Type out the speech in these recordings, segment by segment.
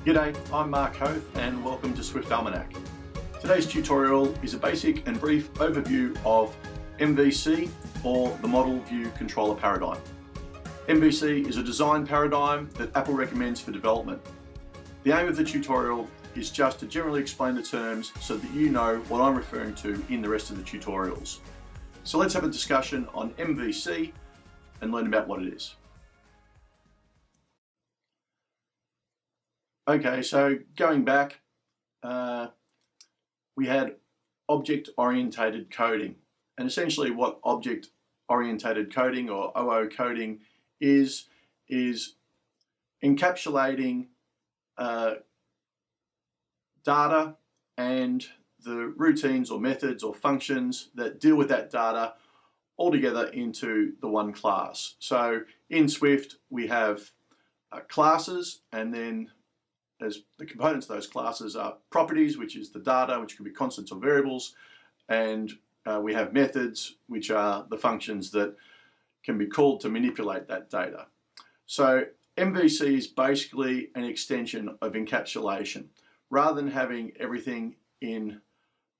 G'day, I'm Mark Hoth and welcome to Swift Almanac. Today's tutorial is a basic and brief overview of MVC, or the Model View Controller Paradigm. MVC is a design paradigm that Apple recommends for development. The aim of the tutorial is just to generally explain the terms so that you know what I'm referring to in the rest of the tutorials. So let's have a discussion on MVC and learn about what it is. Okay, so going back, we had object-oriented coding. And essentially what object-oriented coding, or OO coding, is encapsulating data and the routines or methods or functions that deal with that data all together into the one class. So in Swift we have classes, and then as the components of those classes are properties, which is the data, which can be constants or variables, and we have methods, which are the functions that can be called to manipulate that data. So MVC is basically an extension of encapsulation. Rather than having everything in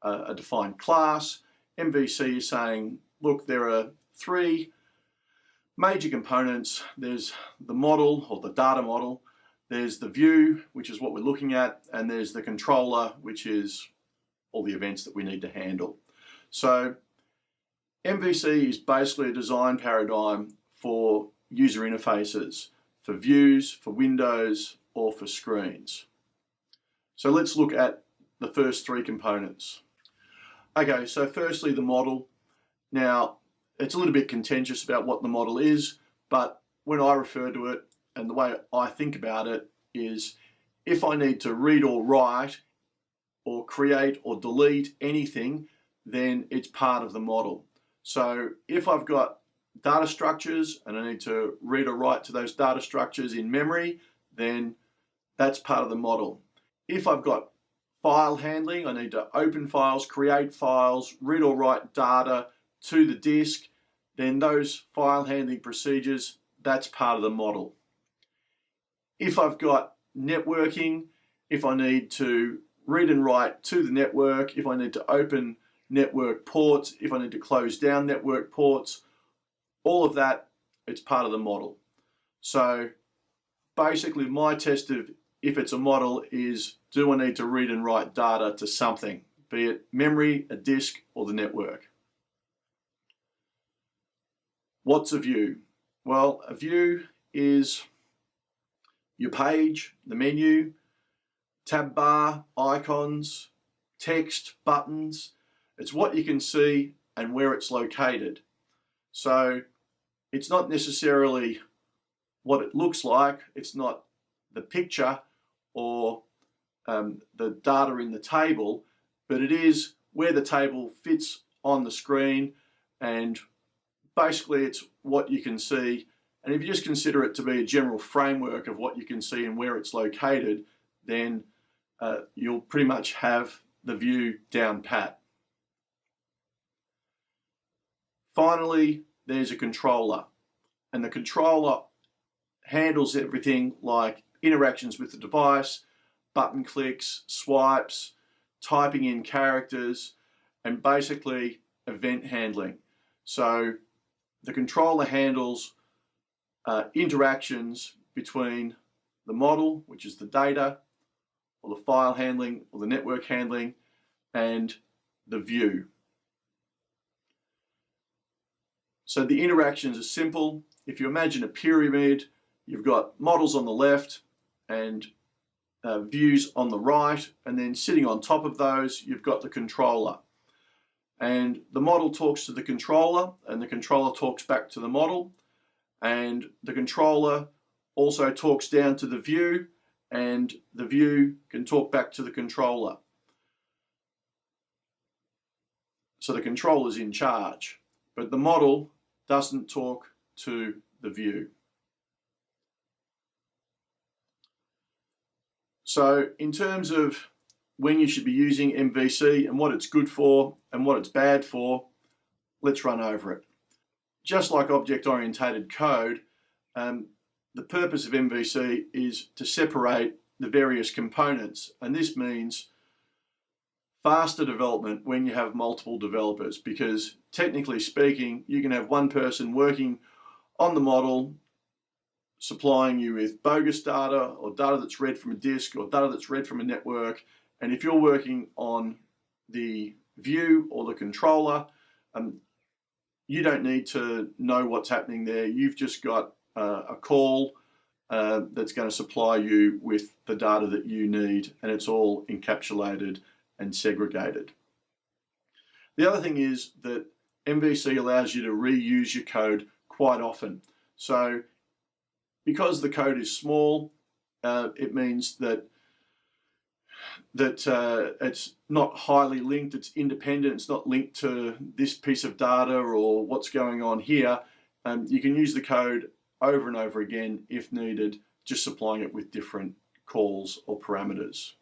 a defined class, MVC is saying, look, there are three major components. There's the model, or the data model. There's the view, which is what we're looking at, and there's the controller, which is all the events that we need to handle. So MVC is basically a design paradigm for user interfaces, for views, for windows, or for screens. So let's look at the first three components. Okay, so firstly the model. Now, it's a little bit contentious about what the model is, but when I refer to it, and the way I think about it, is if I need to read or write or create or delete anything, then it's part of the model. So if I've got data structures and I need to read or write to those data structures in memory, then that's part of the model. If I've got file handling, I need to open files, create files, read or write data to the disk, then those file handling procedures, that's part of the model. If I've got networking, if I need to read and write to the network, if I need to open network ports, if I need to close down network ports, all of that, it's part of the model. So basically my test of if it's a model is, do I need to read and write data to something, be it memory, a disk, or the network? What's a view? Well, a view is your page, the menu, tab bar, icons, text, buttons. It's what you can see and where it's located. So it's not necessarily what it looks like. It's not the picture or the data in the table, but it is where the table fits on the screen, and basically it's what you can see. And if you just consider it to be a general framework of what you can see and where it's located, then you'll pretty much have the view down pat. Finally, there's a controller, and the controller handles everything like interactions with the device, button clicks, swipes, typing in characters, and basically event handling. So the controller handles interactions between the model, which is the data, or the file handling, or the network handling, and the view. So the interactions are simple. If you imagine a pyramid, you've got models on the left and views on the right, and then sitting on top of those you've got the controller. And the model talks to the controller, and the controller talks back to the model, and the controller also talks down to the view, and the view can talk back to the controller. So the controller's in charge, but the model doesn't talk to the view. So in terms of when you should be using MVC and what it's good for and what it's bad for, let's run over it. Just like object-oriented code, the purpose of MVC is to separate the various components, and this means faster development when you have multiple developers, because technically speaking, you can have one person working on the model supplying you with bogus data or data that's read from a disk or data that's read from a network. And if you're working on the view or the controller, you don't need to know what's happening there. You've just got a call that's going to supply you with the data that you need, and it's all encapsulated and segregated. The other thing is that MVC allows you to reuse your code quite often. So because the code is small, it means that it's not highly linked, it's independent, it's not linked to this piece of data or what's going on here. You can use the code over and over again if needed, just supplying it with different calls or parameters.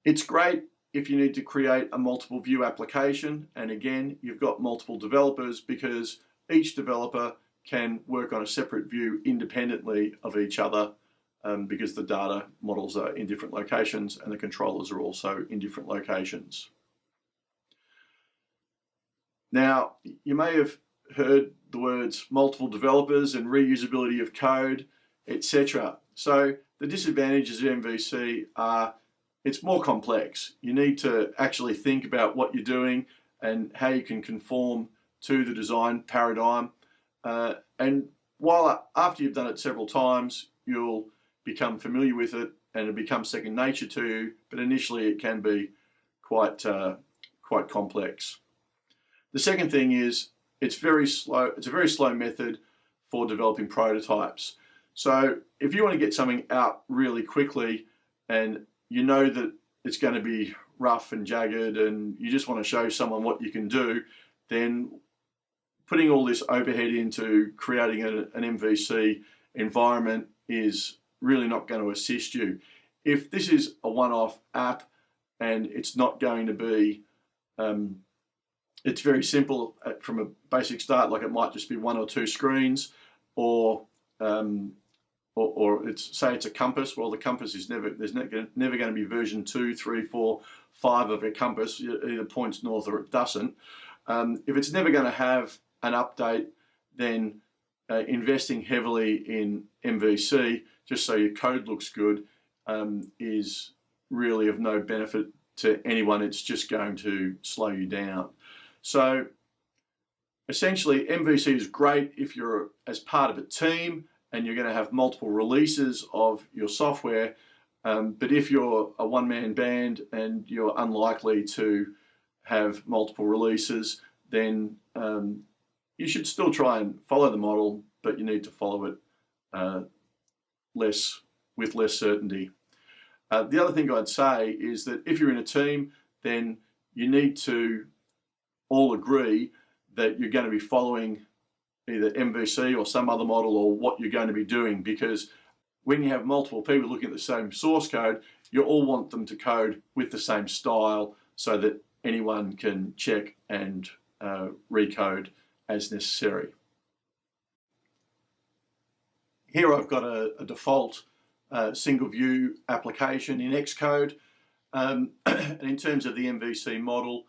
It's great if you need to create a multiple view application, and again, you've got multiple developers, because each developer can work on a separate view independently of each other, because the data models are in different locations and the controllers are also in different locations. Now, you may have heard the words multiple developers and reusability of code, etc. So the disadvantages of MVC are it's more complex. You need to actually think about what you're doing and how you can conform to the design paradigm. And while after you've done it several times, you'll become familiar with it and it becomes second nature to you, but initially it can be quite complex. The second thing is it's very slow. It's a very slow method for developing prototypes. So if you want to get something out really quickly and you know that it's going to be rough and jagged and you just want to show someone what you can do, then putting all this overhead into creating an MVC environment is really not going to assist you. If this is a one-off app and it's not going to be, it's very simple from a basic start, like it might just be one or two screens, or it's, say it's a compass. Well, the compass is never going to be version 2, 3, 4, 5 of a compass. It either points north or it doesn't. If it's never going to have an update, then investing heavily in MVC just so your code looks good is really of no benefit to anyone. It's just going to slow you down. So essentially, MVC is great if you're as part of a team and you're going to have multiple releases of your software. But if you're a one-man band and you're unlikely to have multiple releases, then you should still try and follow the model, but you need to follow it with less certainty. The other thing I'd say is that if you're in a team, then you need to all agree that you're going to be following either MVC or some other model or what you're going to be doing, because when you have multiple people looking at the same source code, you all want them to code with the same style so that anyone can check and recode as necessary. Here I've got a default single view application in Xcode, and in terms of the MVC model,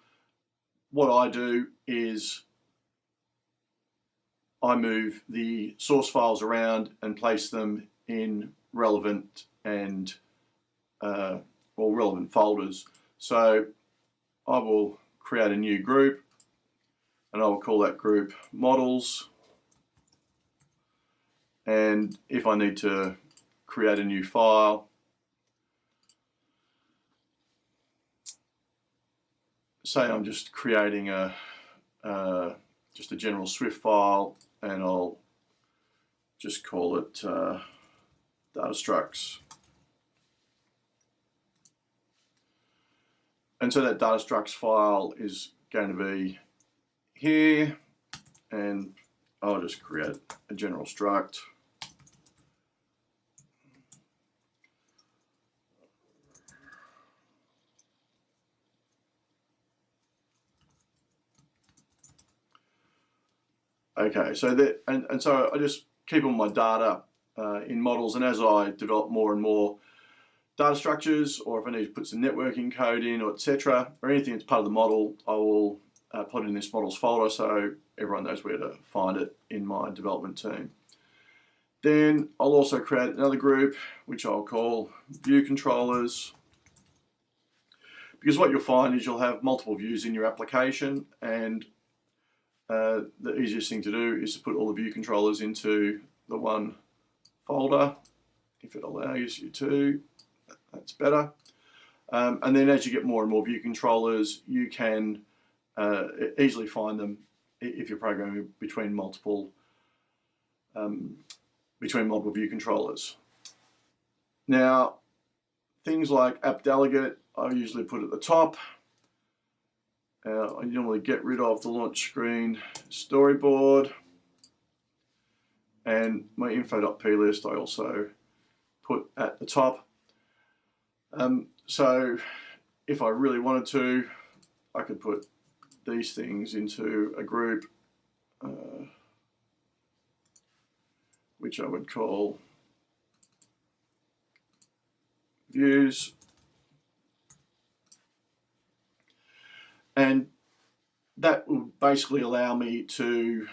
what I do is I move the source files around and place them in relevant and relevant folders. So I will create a new group and I will call that group models. And if I need to create a new file, say I'm just creating just a general Swift file, and I'll just call it data structs. And so that data structs file is going to be here, and I'll just create a general struct. Okay, so that, and so I just keep all my data in models, and as I develop more and more data structures, or if I need to put some networking code in, or etc., or anything that's part of the model, I will put it in this models folder so everyone knows where to find it in my development team. Then I'll also create another group which I'll call view controllers, because what you'll find is you'll have multiple views in your application, and the easiest thing to do is to put all the view controllers into the one folder, if it allows you to. That's better. And then as you get more and more view controllers, you can easily find them if you're programming between multiple view controllers. Now, things like app delegate, I usually put at the top. I normally get rid of the launch screen storyboard, and my info.plist I also put at the top. So if I really wanted to, I could put these things into a group which I would call views, and that will basically allow me to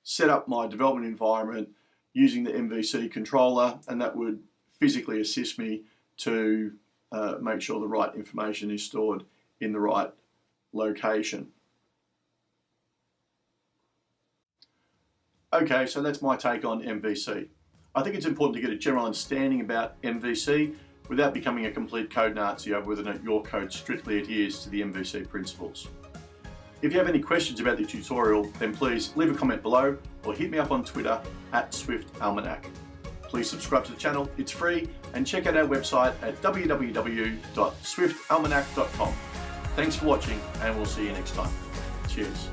set up my development environment using the MVC controller, and that would physically assist me to make sure the right information is stored in the right location. Okay, so that's my take on MVC. I think it's important to get a general understanding about MVC without becoming a complete code Nazi over whether or not your code strictly adheres to the MVC principles. If you have any questions about the tutorial, then please leave a comment below or hit me up on Twitter @SwiftAlmanac. Please subscribe to the channel, it's free, and check out our website at www.swiftalmanac.com. Thanks for watching, and we'll see you next time. Cheers.